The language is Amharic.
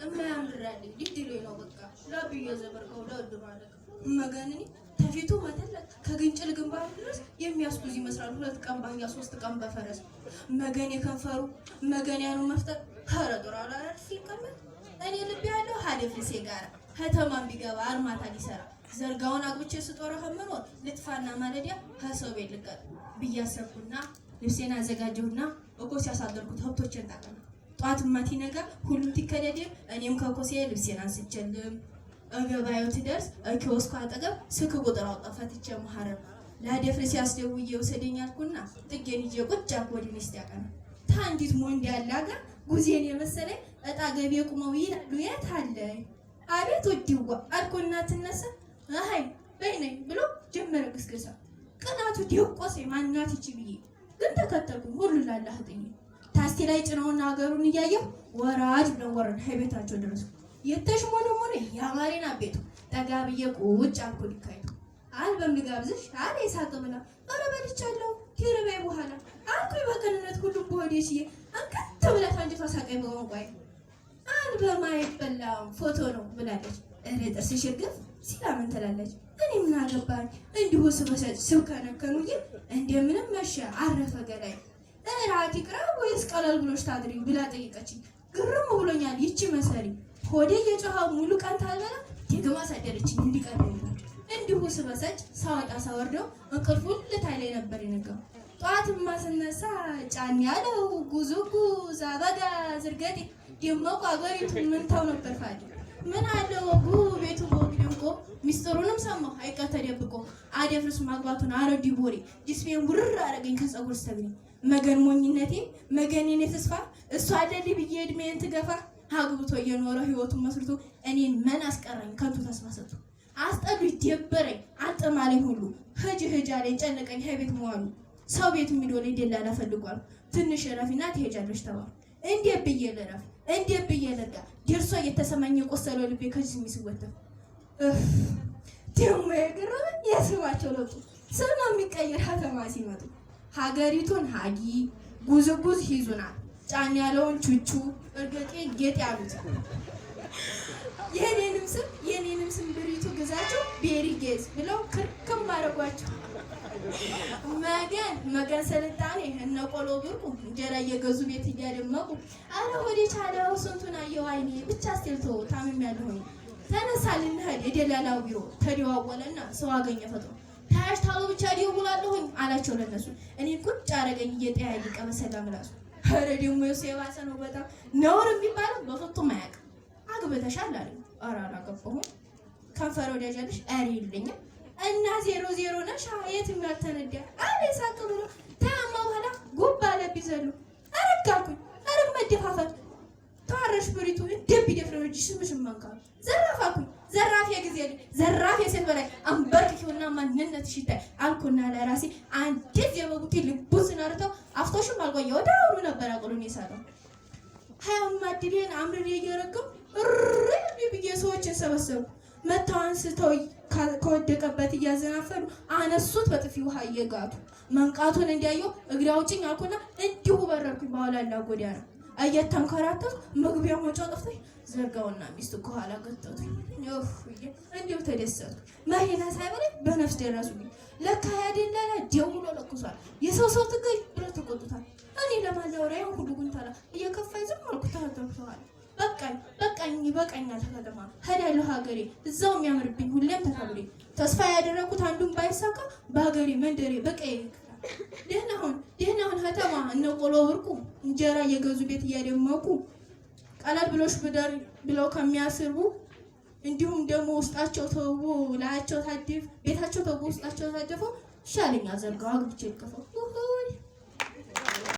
እማያምራል ዲዲሎ ነው በቃ ላብየ ዘበርቀው ለድሮ አለ መገንኒ ተፊቱ መተለቅ ከግንጭል ግንባር ድረስ የሚያስጉዝ ይመስላል 2 ቀን ባያ 3 ቀን በፈረስ መገን የከንፈሩ መገን ያኑ መፍጠር ሀረዶራ ላይ ሲቀመጥ እኔ ልብ ያለው ሀደፍልሴ ጋር ከተማን ቢገባ አርማታ ሊሰራ ዘርጋውን አግብቼ ስጦረ ከመኖር ልጥፋና ማለዲያ ከሰው ቤት ልቀጥ ብያሰብኩና ልብሴን አዘጋጀሁና እኮስ ያሳደርኩት ሀብቶችን ታቀና ጧት ማቲ ነገ ሁሉም ትከደደም እኔም ከኮሴ ልብሴን አንስቼልም አገባዩ ትደርስ ከወስኩ አጠገብ ስልክ ቁጥር አውጣፈትቼ መሐረብ ለደፍርስ ያስደውዬ ወሰደኛልኩና ጥጌን ይዤ ቁጭ አልኩ ሚስት ያቀና ታንዲት ሞንድ ያላጋ ጉዜን የመሰለኝ እጣ ገቤ ቁመው ይላሉ የት አለ አቤት ወዲዋ አልኩና ትነሳ አይ በይነኝ ብሎ ጀመረ ግስገሳ ቀናቱ ዲቆሴ ማንናት ይቺ ብዬ ግን ተከተልኩ ሁሉ ላላህጥኝ ታስቲ ላይ ጭነውና ሀገሩን እያየሁ ወራጅ ነው ወረድ ሀይቤታቸው ድረስ የተሽሞነሞነ ያማሪና ቤቱ ተጋብዬ ቁጭ አልኩ ሊካይቱ አልበም ልጋብዝሽ አለ ይሳቀምና ኧረ በልቻለሁ ትርበይ በኋላ አልኩ በቀንነት ሁሉ በሆዴሽ አንከተ ብላ ታንጅቷ ሳቀኝ በቋንቋይ አልበም አይበላው ፎቶ ነው ብላለች እኔ ጥርስሽ ይርገፍ ሲላምን ትላለች እኔ ምን አገባኝ እንዲሁ ስበሰጭ ስብከነከኑኝ እንደምንም መሻ አረፈ ገላይ እራት ይቅራ ወይስ ቀለል ብሎሽ ታድሪ ብላ ጠይቀችኝ ግርም ብሎኛል ይቺ መሰሪ ሆዴ የጮሃ ሙሉ ቀን ታልበላ ደግማ ሰደረችኝ እንዲቀርብኝ እንዲሁ ስበሰጭ ሳወጣ ሳወርደው እንቅልፉን ልታይ ላይ ነበር ይነገው ጧትማ ስነሳ ጫን ያለው ጉዙጉ ዛባጋ ዝርገቴ ደመቁ አገሪቱ ምን ታው ነበር ፋዲ ምን አለው ወጉ ቤቱ ወግደንቆ ሚስጥሩንም ሰማሁ አይቀር ተደብቆ አደፍርስ ማግባቱን አረዲ ቦሪ ጅስሜን ውርር አረገኝ ከጸጉር ሰብኒ መገን ሞኝነቴ መገኔን ተስፋ እሱ አይደል ብዬ እድሜን ትገፋ አግብቶ የኖረ ህይወቱን መስርቶ እኔን ምን አስቀረኝ ከንቱ ተስፋ ሰጥቶ አስጠሉ ይደበረኝ አጥማለኝ ሁሉ ህጅ አለኝ ጨነቀኝ ሀይቤት መዋሉ ሰው ቤት የሚዶል ይደላላ ፈልጓል ትንሽ ረፊና ትሄጃለሽ ተባለ እንዴ ብዬ ለረፍ እንዴ ብዬ ለጋ ደርሶ የተሰማኝ ቆሰለው ልቤ ከዚህ የሚስወተፍ ደሞ የገረመ የስማቸው ለጡ ስም የሚቀየር ከተማ ሲመጡ ሀገሪቱን ሀጊ ጉዝጉዝ ይዙናል ጫን ያለውን ቹቹ እርገጤ ጌጥ ያሉት የኔንም ስም ብሪቱ ግዛቸው ቤሪ ጌዝ ብለው ክርክም ማረጓቸው መገን ሰልጣኔ እነ ቆሎ ብርቁ እንጀራ እየገዙ ቤት እያደመቁ አረ ወዴ ቻለው ስንቱን አየው አይኔ ብቻ አስቴልቶ ታምም ያለሁኝ ተነሳልን ሄድ የደላላው ቢሮ ተደዋወለና ሰው አገኘ ፈጥሮ ታያሽ ታሎ ብቻ ደውላለሁኝ አላቸው ለነሱ እኔ ቁጭ አረገኝ እየጠያየቀ በሰላም ራሱ አረ ደሞ የባሰ ነው በጣም ነውር የሚባለው በፍጹም አያውቅም አግብተሻል አለኝ ኧረ አላገባሁም ከንፈር ወዲያጃለሽ አሪ ይልኛል እና 00 ነሽ የትም ያልተነዳ አለ ሳቅ ብሎ ታማ በኋላ ጉባ ለቢዘሉ አረጋኩኝ አረ መደፋፈት ታረሽ ብሪቱ ደብ ይደፍረጅ ስምሽ ማንካ ዘራፋኩኝ ዘራፍ የጊዜ ዘራፍ የሴት በላይ አንበርክኪውና ማንነትሽ ይታይ አልኩና ለራሴ አንዴ የበቡቲ ልቡስን አርተው አፍቶሽም አልቆየ ወዳውሩ ነበር አቁሉን ይሳለው ሃያም ማድሪን አምርሬ እየረገም እሪ ብዬ ሰዎችን ሰበሰቡ መታው አንስተው ከወደቀበት እያዘናፈሉ አነሱት በጥፊ ውሃ እየጋቱ መንቃቱን እንዲያየው እግሬ አውጭኝ አልኩና እንዲሁ በረርኩኝ በኋላ ጎዳና እየተንከራተትኩ መግቢያ መውጫው ጠፍቶኝ ዘርጋውና ሚስቱ ከኋላ ገጠቱኝ እንዲሁ ተደሰትኩ መሄና ሳይበለኝ በነፍስ ደረሱኝ ለካ ያደላላ ደውሎ ለኩሷል የሰው ትገኝ ብሎ ተቆጥቷል እኔ ለማዛወሪያ ሁሉ ጉንታላ እየከፋይ ዝም አልኩ ተተውተዋል በቃኝ ይበቃኛል ተከተማ ሄዳለሁ ሀገሬ እዛው የሚያምርብኝ ሁሌም ተከብሬ ተስፋ ያደረኩት አንዱን ባይሳካ በሀገሬ መንደሬ በቀይ ደህናሁን ከተማ እነ ቆሎ ብርቁ እንጀራ እየገዙ ቤት እያደመቁ ቀላል ብሎሽ ብደር ብለው ከሚያስርቡ እንዲሁም ደግሞ ውስጣቸው ተውቦ ላያቸው ታድፍ ቤታቸው ተውቦ ውስጣቸው ታድፈው ሻለኛ ዘርጋው አግብቼ ልከፈው